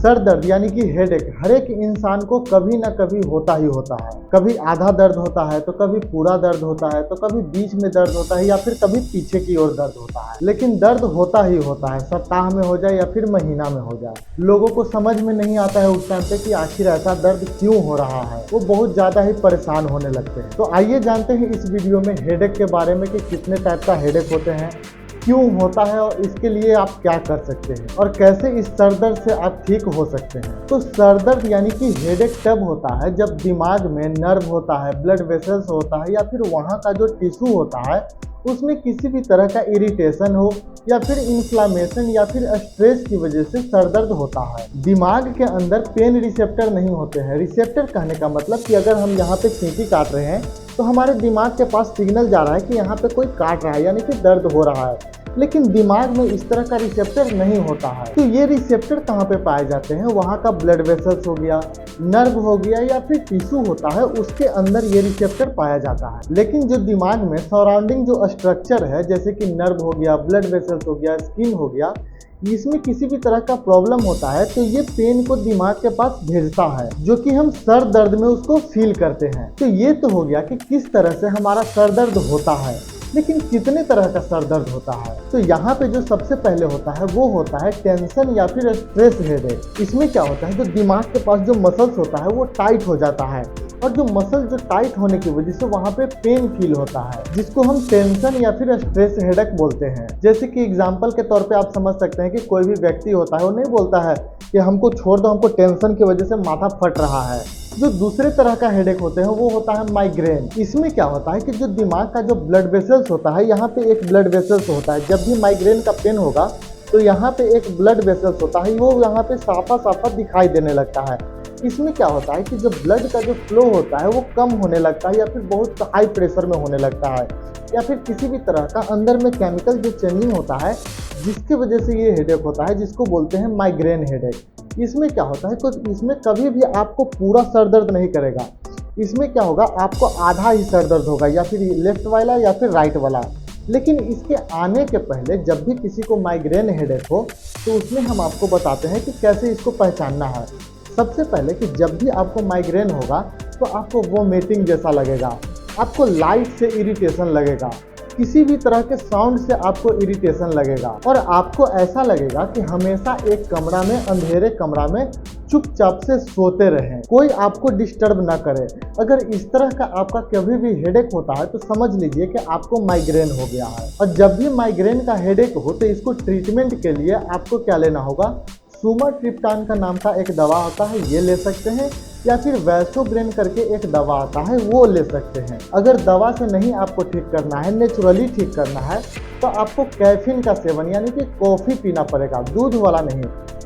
Sir दर्द यानी कि हेडेक हर एक इंसान को कभी ना कभी होता ही होता है। कभी आधा दर्द होता है तो कभी पूरा दर्द होता है तो कभी बीच में दर्द होता है या फिर कभी पीछे की ओर दर्द होता है। लेकिन दर्द होता ही होता है, सप्ताह में हो जाए या फिर महीना में हो जाए। लोगों को समझ में नहीं आता है उस टाइम पे कि आखिर ऐसा दर्द क्यों हो रहा है। वो बहुत ज़्यादा ही परेशान होने लगते हैं। तो आइए जानते हैं इस वीडियो में हेडेक के बारे में कि कितने टाइप का हेडेक होते हैं, क्यों होता है और इसके लिए आप क्या कर सकते हैं और कैसे इस सर दर्द से आप ठीक हो सकते हैं। तो सर दर्द यानी कि हेडेक तब होता है जब दिमाग में नर्व होता है, ब्लड वेसल्स होता है या फिर वहाँ का जो टिश्यू होता है उसमें किसी भी तरह का इरिटेशन हो या फिर इन्फ्लामेशन या फिर स्ट्रेस की वजह से सर दर्द होता है। दिमाग के अंदर पेन रिसेप्टर नहीं होते हैं। रिसेप्टर कहने का मतलब कि अगर हम यहाँ पे चींटी काट रहे हैं तो हमारे दिमाग के पास सिग्नल जा रहा है कि यहाँ पे कोई काट रहा है यानी कि दर्द हो रहा है, लेकिन दिमाग में इस तरह का रिसेप्टर नहीं होता है। तो ये रिसेप्टर कहाँ पे पाए जाते हैं? वहाँ का ब्लड वेसल्स हो गया, नर्व हो गया या फिर टिश्यू होता है, उसके अंदर ये रिसेप्टर पाया जाता है। लेकिन जो दिमाग में सराउंडिंग जो स्ट्रक्चर है जैसे कि नर्व हो गया, ब्लड वेसल्स हो गया, स्किन हो गया, इसमें किसी भी तरह का प्रॉब्लम होता है तो ये पेन को दिमाग के पास भेजता है, जो कि हम सर दर्द में उसको फील करते हैं। तो ये तो हो गया कि किस तरह से हमारा सर दर्द होता है, लेकिन कितने तरह का सर दर्द होता है। तो यहाँ पे जो सबसे पहले होता है वो होता है टेंशन या फिर स्ट्रेस हेडेक। इसमें क्या होता है, जो दिमाग के पास जो मसल्स होता है वो टाइट हो जाता है और जो मसल जो टाइट होने की वजह से वहाँ पे पेन फील होता है, जिसको हम टेंशन या फिर स्ट्रेस हेडेक बोलते हैं। जैसे कि एग्जांपल के तौर पे आप समझ सकते हैं कि कोई भी व्यक्ति होता है वो नहीं बोलता है कि हमको छोड़ दो, हमको टेंशन की वजह से माथा फट रहा है। जो दूसरे तरह का हेडेक होते हैं वो होता है माइग्रेन। इसमें क्या होता है कि जो दिमाग का जो ब्लड वेसल्स होता है, यहाँ पे एक ब्लड वेसल्स होता है। जब भी माइग्रेन का पेन होगा तो यहाँ पे एक ब्लड वेसल्स होता है, वो यहाँ पे साफा साफा दिखाई देने लगता है। इसमें क्या होता है कि जो ब्लड का जो फ्लो होता है वो कम होने लगता है या फिर बहुत हाई प्रेशर में होने लगता है, या फिर किसी भी तरह का अंदर में केमिकल जो चेंजिंग होता है जिसकी वजह से ये हेडेक होता है, जिसको बोलते हैं माइग्रेन हेडेक। इसमें क्या होता है, तो इसमें कभी भी आपको पूरा सर दर्द नहीं करेगा। इसमें क्या होगा, आपको आधा ही सर दर्द होगा, या फिर लेफ्ट वाला या फिर राइट वाला। लेकिन इसके आने के पहले जब भी किसी को माइग्रेन हेडेक हो तो उसमें हम आपको बताते हैं कि कैसे इसको पहचानना है। सबसे पहले कि जब भी आपको माइग्रेन होगा तो आपको वोमिटिंग जैसा लगेगा, आपको लाइट से इरिटेशन लगेगा, किसी भी तरह के साउंड से आपको इरिटेशन लगेगा और आपको ऐसा लगेगा कि हमेशा एक कमरा में, अंधेरे कमरा में चुपचाप से सोते रहें, कोई आपको डिस्टर्ब ना करे। अगर इस तरह का आपका कभी भी हेडेक होता है तो समझ लीजिए कि आपको माइग्रेन हो गया है। और जब भी माइग्रेन का हेडेक हो तो इसको ट्रीटमेंट के लिए आपको क्या लेना होगा, सुमाट्रिप्टान का नाम का एक दवा होता है, ये ले सकते हैं, या फिर वैसोब्रेन करके एक दवा आता है वो ले सकते हैं। अगर दवा से नहीं आपको ठीक करना है, नेचुरली ठीक करना है, तो आपको कैफीन का सेवन यानी कि कॉफ़ी पीना पड़ेगा। दूध वाला नहीं,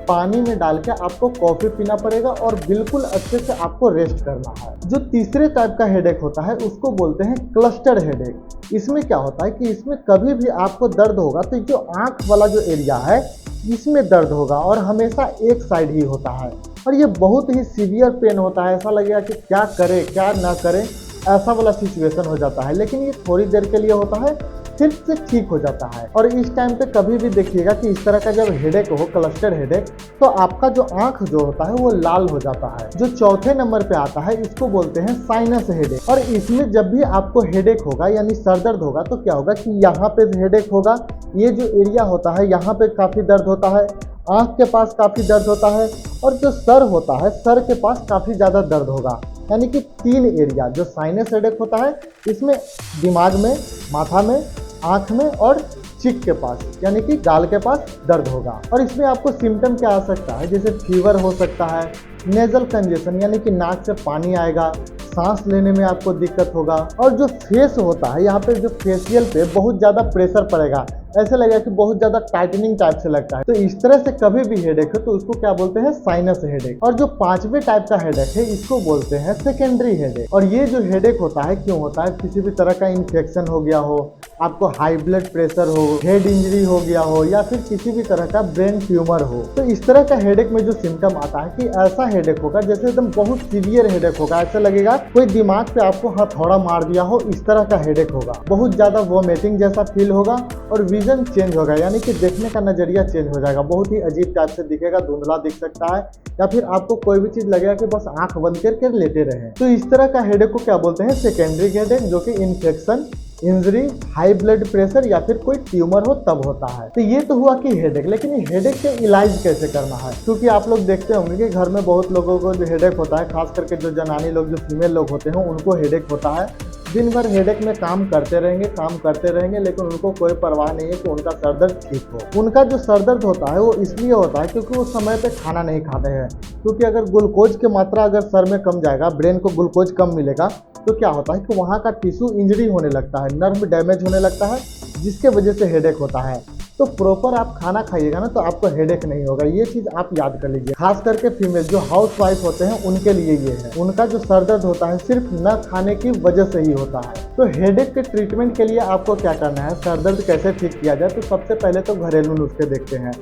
पानी में डाल के आपको कॉफ़ी पीना पड़ेगा और बिल्कुल अच्छे से आपको रेस्ट करना है। जो तीसरे टाइप का हेडेक होता है उसको बोलते हैं क्लस्टर हेडेक। इसमें क्या होता है कि इसमें कभी भी आपको दर्द होगा तो जो आँख वाला जो एरिया है इसमें दर्द होगा और हमेशा एक साइड ही होता है और ये बहुत ही सीवियर पेन होता है। ऐसा लगेगा कि क्या करे क्या ना करे, ऐसा वाला सिचुएशन हो जाता है। लेकिन ये थोड़ी देर के लिए होता है, फिर से ठीक हो जाता है। और इस टाइम पे कभी भी देखिएगा कि इस तरह का जब हेडेक हो, क्लस्टर हेडेक, तो आपका जो आंख जो होता है वो लाल हो जाता है। जो चौथे नंबर पे आता है इसको बोलते हैं साइनस हेडेक। और इसमें जब भी आपको हेडेक होगा यानी सर दर्द होगा तो क्या होगा कि यहाँ पे हेडेक होगा, ये जो एरिया होता है यहाँ पे काफ़ी दर्द होता है, आँख के पास काफ़ी दर्द होता है, और जो सर होता है सर के पास काफ़ी ज़्यादा दर्द होगा। यानी कि तीन एरिया जो साइनस हेडेक होता है इसमें दिमाग में, माथा में, आँख में और चिक के पास यानी कि गाल के पास दर्द होगा। और इसमें आपको सिम्टम क्या आ सकता है, जैसे फीवर हो सकता है, नेजल कंजेशन यानी कि नाक से पानी आएगा, सांस लेने में आपको दिक्कत होगा, और जो फेस होता है यहाँ पे जो फेशियल पे बहुत ज़्यादा प्रेशर पड़ेगा, ऐसे लगेगा कि बहुत ज़्यादा टाइटनिंग टाइप से लगता है। तो इस तरह से कभी भी हेडेक हो तो उसको क्या बोलते हैं, साइनस हेडेक। और जो पांचवें टाइप का हेडेक है इसको बोलते हैं सेकेंडरी हेडेक। और ये जो हेडेक होता है क्यों होता है, किसी भी तरह का इन्फेक्शन हो गया हो, आपको हाई ब्लड प्रेशर हो, हेड इंजरी हो गया हो, या फिर किसी भी तरह का ब्रेन ट्यूमर हो। तो इस तरह का हेडेक में जो सिम्टम आता है कि ऐसा हेडेक होगा जैसे एकदम बहुत सीवियर हेडेक होगा, ऐसा लगेगा कोई दिमाग पे आपको हथौड़ा मार दिया हो, इस तरह का हेडेक होगा। बहुत ज्यादा वोमिटिंग जैसा फील होगा और विजन चेंज होगा, यानी कि देखने का नजरिया चेंज हो जाएगा, बहुत ही अजीब टाइप से दिखेगा, धुंधला दिख सकता है, या फिर आपको कोई भी चीज लगेगा कि बस आंख बंद करके लेटे रहे। तो इस तरह का हेडेक को क्या बोलते हैं? सेकेंडरी हेडेक, जो कि infection, injury, high blood pressure या फिर कोई ट्यूमर हो तब होता है। तो ये तो हुआ कि हेडेक, लेकिन ये हेडेक के इलाज कैसे करना है? क्योंकि आप लोग देखते होंगे कि घर में बहुत लोगों को जो हेडेक होता है, खास करके जो जनानी लोग, जो फीमेल लोग होते हैं, उनको हेडेक होता है। दिन भर हेडेक में काम करते रहेंगे, लेकिन उनको कोई परवाह नहीं है कि उनका सर दर्द ठीक हो। उनका जो सर दर्द होता है वो इसलिए होता है क्योंकि वो समय पे खाना नहीं खाते हैं। क्योंकि अगर ग्लूकोज की मात्रा अगर सर में कम जाएगा, ब्रेन को ग्लूकोज कम मिलेगा, तो क्या होता है कि वहाँ का टिश्यू इंजरी होने लगता है, नर्व डैमेज होने लगता है, जिसके वजह से हेडेक होता है। तो प्रॉपर आप खाना खाइएगा ना, तो आपको हेडेक नहीं होगा। ये चीज़ आप याद कर लीजिए। खास करके फीमेल जो हाउस वाइफ होते हैं उनके लिए ये है। उनका जो सर दर्द होता है सिर्फ न खाने की वजह से ही होता है। तो हेडेक के ट्रीटमेंट के लिए आपको क्या करना है, सर दर्द कैसे ठीक किया जाए? तो सबसे पहले तो घरेलू नुस्खे देखते हैं।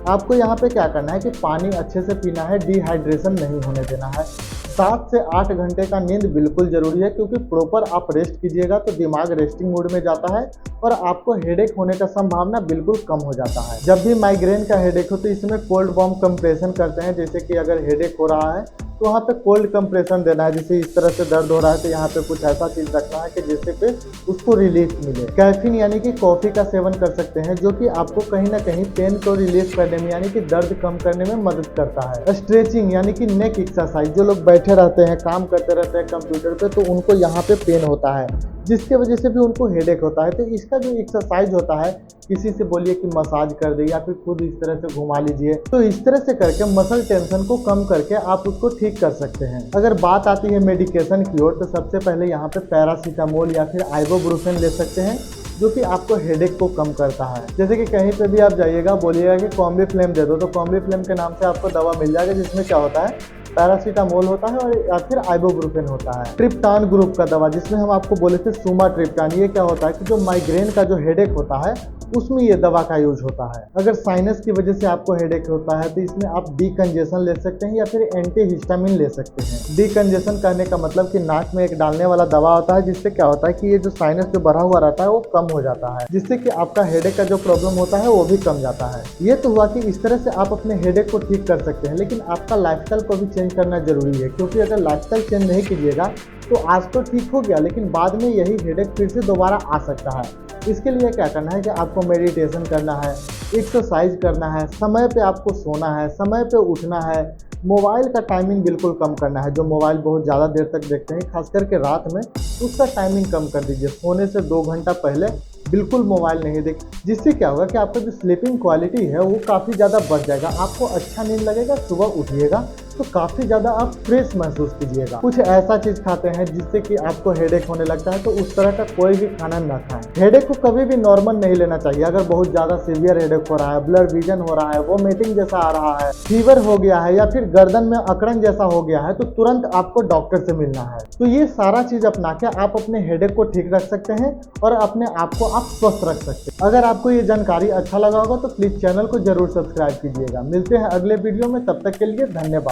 आपको यहाँ पे क्या करना है कि पानी अच्छे से पीना है, डिहाइड्रेशन नहीं होने देना है। 7 से 8 घंटे का नींद बिल्कुल जरूरी है, क्योंकि प्रॉपर आप रेस्ट कीजिएगा तो दिमाग रेस्टिंग मोड में जाता है और आपको हेडेक होने का संभावना बिल्कुल कम हो जाता है। जब भी माइग्रेन का हेडेक हो तो इसमें कोल्ड वार्म कंप्रेशन करते हैं। जैसे कि अगर हेडेक हो रहा है तो वहाँ पे कोल्ड कंप्रेशन देना है। जैसे इस तरह से दर्द हो रहा है तो यहाँ पे कुछ ऐसा चीज़ रखना है कि जिससे पे उसको रिलीफ मिले। कैफीन यानी कि कॉफ़ी का सेवन कर सकते हैं, जो कि आपको कहीं ना कहीं पेन को रिलीफ करने में, यानी कि दर्द कम करने में मदद करता है। स्ट्रेचिंग यानी कि नेक एक्सरसाइज, जो लोग बैठे रहते हैं, काम करते रहते हैं कंप्यूटर पे, तो उनको यहाँ पे पेन होता है, जिसके वजह से भी उनको हेडेक होता है। तो इसका जो एक्सरसाइज होता है, किसी से बोलिए कि मसाज कर दे या फिर खुद इस तरह से घुमा लीजिए, तो इस तरह से करके मसल टेंशन को कम करके आप उसको ठीक कर सकते हैं। अगर बात आती है मेडिकेशन की ओर, तो सबसे पहले यहाँ पे पैरासीटामोल या फिर आइबुप्रोफेन ले सकते हैं, जो कि आपको हेडेक को कम करता है। जैसे कि कहीं पे भी आप जाइएगा, बोलिएगा कि कॉम्बीफ्लेम दे दो, तो कॉम्बीफ्लेम के नाम से आपको दवा मिल जाएगा, जिसमें क्या होता है, पैरासीटामोल होता है और या फिर आइबुप्रोफेन होता है। ट्रिप्टान ग्रुप का दवा, जिसमें हम आपको बोले थे सुमाट्रिप्टान, ये क्या होता है कि जो माइग्रेन का जो हेडेक होता है उसमें ये दवा का यूज होता है। अगर साइनस की वजह से आपको हेडेक होता है तो इसमें आप डीकंजेशन ले सकते हैं या फिर एंटीहिस्टामिन ले सकते हैं। डीकंजेशन कहने का मतलब कि नाक में एक डालने वाला दवा होता है, जिससे क्या होता है कि ये जो साइनस जो बढ़ा हुआ रहता है वो कम हो जाता है, जिससे कि आपका हेडेक का जो प्रॉब्लम होता है वो भी कम जाता है। ये तो हुआ कि इस तरह से आप अपने हेडेक को ठीक कर सकते हैं, लेकिन आपका लाइफस्टाइल को भी चेंज करना जरूरी है। क्योंकि अगर लाइफस्टाइल चेंज नहीं कीजिएगा तो आज तो ठीक हो गया, लेकिन बाद में यही हेडेक फिर से दोबारा आ सकता है। इसके लिए क्या करना है कि आपको मेडिटेशन करना है, एक्सरसाइज करना है, समय पे आपको सोना है, समय पे उठना है, मोबाइल का टाइमिंग बिल्कुल कम करना है। जो मोबाइल बहुत ज़्यादा देर तक देखते हैं, खास करके रात में, उसका टाइमिंग कम कर दीजिए। सोने से 2 घंटा पहले बिल्कुल मोबाइल नहीं देख, जिससे क्या होगा कि आपका जो स्लीपिंग क्वालिटी है वो काफ़ी ज़्यादा बढ़ जाएगा, आपको अच्छा नींद लगेगा, सुबह उठिएगा तो काफ़ी ज़्यादा आप फ्रेश महसूस कीजिएगा। कुछ ऐसा चीज़ खाते हैं जिससे कि आपको हेडेक होने लगता है, तो उस तरह का कोई भी खाना ना खाएं। हेडेक को कभी भी नॉर्मल नहीं लेना चाहिए। अगर बहुत ज़्यादा सीवियर हेडेक हो रहा है, ब्लड विजन हो रहा है, वोमिटिंग जैसा आ रहा है, फीवर हो गया है, या फिर गर्दन में अकड़न जैसा हो गया है, तो तुरंत आपको डॉक्टर से मिलना है। तो ये सारा चीज़ अपना के आप अपने हेडेक को ठीक रख सकते हैं और अपने आप को आप स्वस्थ रख सकते हैं। अगर आपको ये जानकारी अच्छा लगा होगा तो प्लीज़ चैनल को जरूर सब्सक्राइब कीजिएगा। मिलते हैं अगले वीडियो में, तब तक के लिए धन्यवाद।